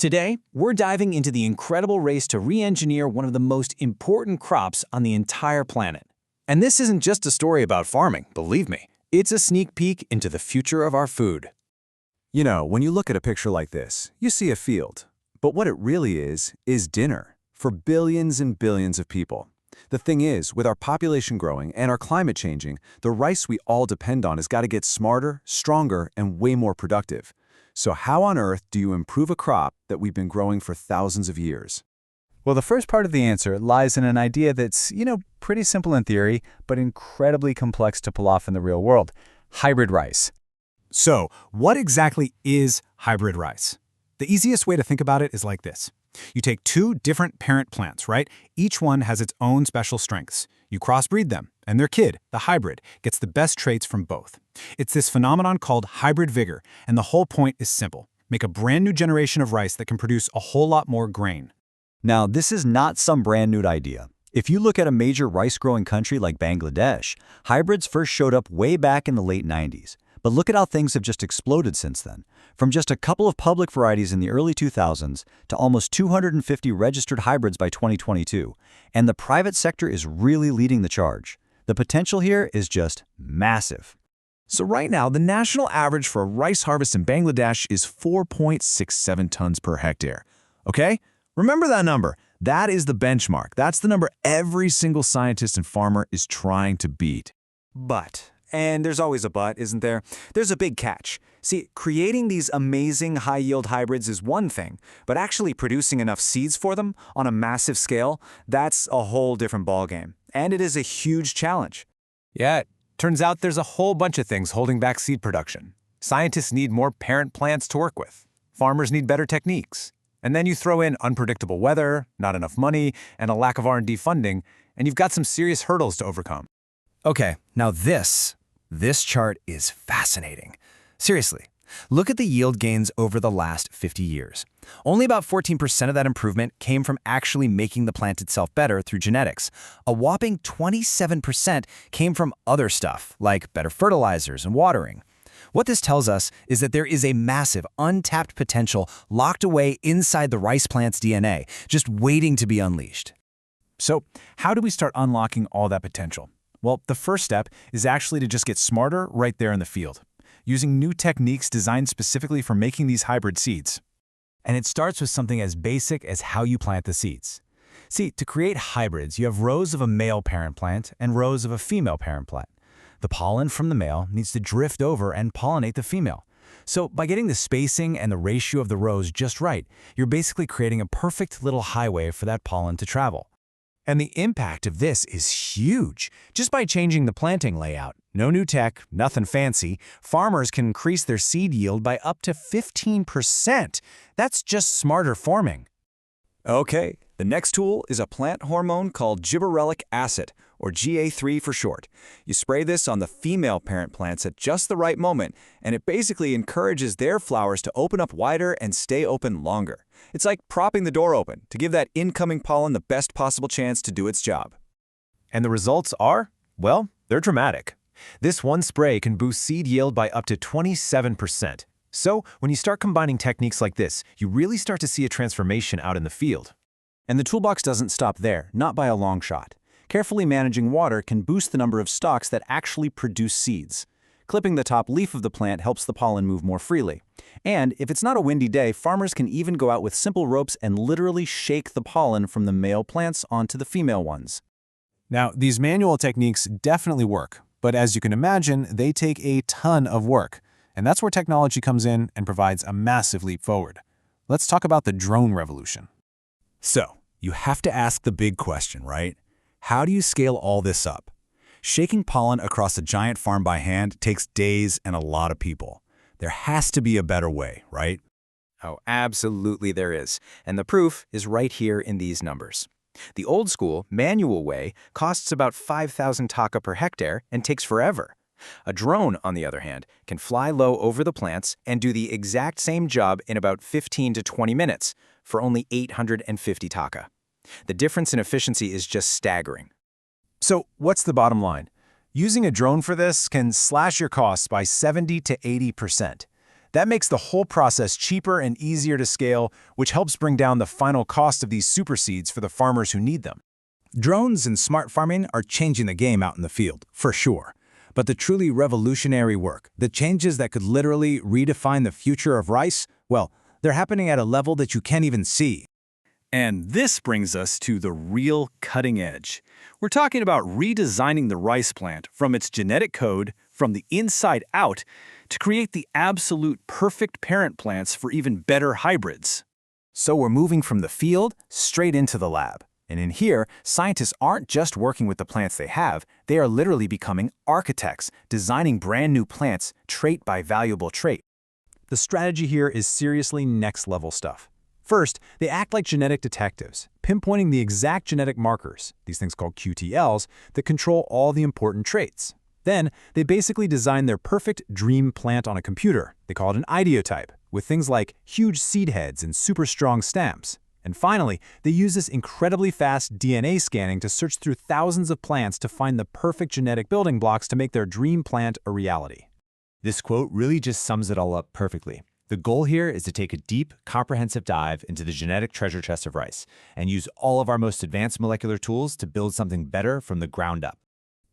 Today, we're diving into the incredible race to re-engineer one of the most important crops on the entire planet. And this isn't just a story about farming, believe me. It's a sneak peek into the future of our food. You know, when you look at a picture like this, you see a field. But what it really is dinner for billions and billions of people. The thing is, with our population growing and our climate changing, the rice we all depend on has got to get smarter, stronger, and way more productive. So how on earth do you improve a crop that we've been growing for thousands of years? Well, the first part of the answer lies in an idea that's, pretty simple in theory, but incredibly complex to pull off in the real world: hybrid rice. So, what exactly is hybrid rice? The easiest way to think about it is like this. You take two different parent plants, right? Each one has its own special strengths. You crossbreed them, and their kid, the hybrid, gets the best traits from both. It's this phenomenon called hybrid vigor, and the whole point is simple. Make a brand new generation of rice that can produce a whole lot more grain. Now, this is not some brand new idea. If you look at a major rice-growing country like Bangladesh, hybrids first showed up way back in the late 90s. But look at how things have just exploded since then. From just a couple of public varieties in the early 2000s to almost 250 registered hybrids by 2022. And the private sector is really leading the charge. The potential here is just massive. So right now, the national average for a rice harvest in Bangladesh is 4.67 tons per hectare. Okay? Remember that number. That is the benchmark. That's the number every single scientist and farmer is trying to beat. But, and there's always a but, isn't there? There's a big catch. See, creating these amazing high-yield hybrids is one thing, but actually producing enough seeds for them on a massive scale, that's a whole different ballgame. And it is a huge challenge. Yeah, it turns out there's a whole bunch of things holding back seed production. Scientists need more parent plants to work with. Farmers need better techniques. And then you throw in unpredictable weather, not enough money, and a lack of R&D funding, and you've got some serious hurdles to overcome. Okay, now this chart is fascinating. Seriously, look at the yield gains over the last 50 years. Only about 14% of that improvement came from actually making the plant itself better through genetics. A whopping 27% came from other stuff, like better fertilizers and watering. What this tells us is that there is a massive, untapped potential locked away inside the rice plant's DNA, just waiting to be unleashed. So, how do we start unlocking all that potential? Well, the first step is actually to just get smarter right there in the field, using new techniques designed specifically for making these hybrid seeds. And it starts with something as basic as how you plant the seeds. See, to create hybrids, you have rows of a male parent plant and rows of a female parent plant. The pollen from the male needs to drift over and pollinate the female. So by getting the spacing and the ratio of the rows just right, you're basically creating a perfect little highway for that pollen to travel. And the impact of this is huge. Just by changing the planting layout, no new tech, nothing fancy, farmers can increase their seed yield by up to 15%. That's just smarter farming. Okay, the next tool is a plant hormone called gibberellic acid, or GA3 for short. You spray this on the female parent plants at just the right moment, and it basically encourages their flowers to open up wider and stay open longer. It's like propping the door open to give that incoming pollen the best possible chance to do its job. And the results are, well, they're dramatic. This one spray can boost seed yield by up to 27%. So, when you start combining techniques like this, you really start to see a transformation out in the field. And the toolbox doesn't stop there, not by a long shot. Carefully managing water can boost the number of stalks that actually produce seeds. Clipping the top leaf of the plant helps the pollen move more freely. And if it's not a windy day, farmers can even go out with simple ropes and literally shake the pollen from the male plants onto the female ones. Now, these manual techniques definitely work, but as you can imagine, they take a ton of work. And that's where technology comes in and provides a massive leap forward. Let's talk about the drone revolution. So, you have to ask the big question, right? How do you scale all this up? Shaking pollen across a giant farm by hand takes days and a lot of people. There has to be a better way, right? Oh, absolutely there is. And the proof is right here in these numbers. The old school, manual way costs about 5,000 taka per hectare and takes forever. A drone, on the other hand, can fly low over the plants and do the exact same job in about 15 to 20 minutes for only 850 taka. The difference in efficiency is just staggering. So what's the bottom line? Using a drone for this can slash your costs by 70 to 80%. That makes the whole process cheaper and easier to scale, which helps bring down the final cost of these super seeds for the farmers who need them. Drones and smart farming are changing the game out in the field, for sure. But the truly revolutionary work, the changes that could literally redefine the future of rice, well, they're happening at a level that you can't even see. And this brings us to the real cutting edge. We're talking about redesigning the rice plant from its genetic code, from the inside out, to create the absolute perfect parent plants for even better hybrids. So we're moving from the field straight into the lab. And in here, scientists aren't just working with the plants they have, they are literally becoming architects, designing brand new plants, trait by valuable trait. The strategy here is seriously next-level stuff. First, they act like genetic detectives, pinpointing the exact genetic markers, these things called QTLs, that control all the important traits. Then, they basically design their perfect dream plant on a computer. They call it an ideotype, with things like huge seed heads and super strong stems. And finally, they use this incredibly fast DNA scanning to search through thousands of plants to find the perfect genetic building blocks to make their dream plant a reality. This quote really just sums it all up perfectly. The goal here is to take a deep, comprehensive dive into the genetic treasure chest of rice and use all of our most advanced molecular tools to build something better from the ground up.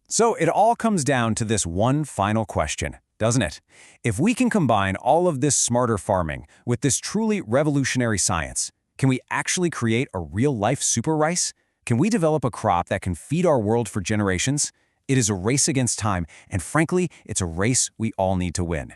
So it all comes down to this one final question, doesn't it? If we can combine all of this smarter farming with this truly revolutionary science, can we actually create a real-life super rice? Can we develop a crop that can feed our world for generations? It is a race against time, and frankly, it's a race we all need to win.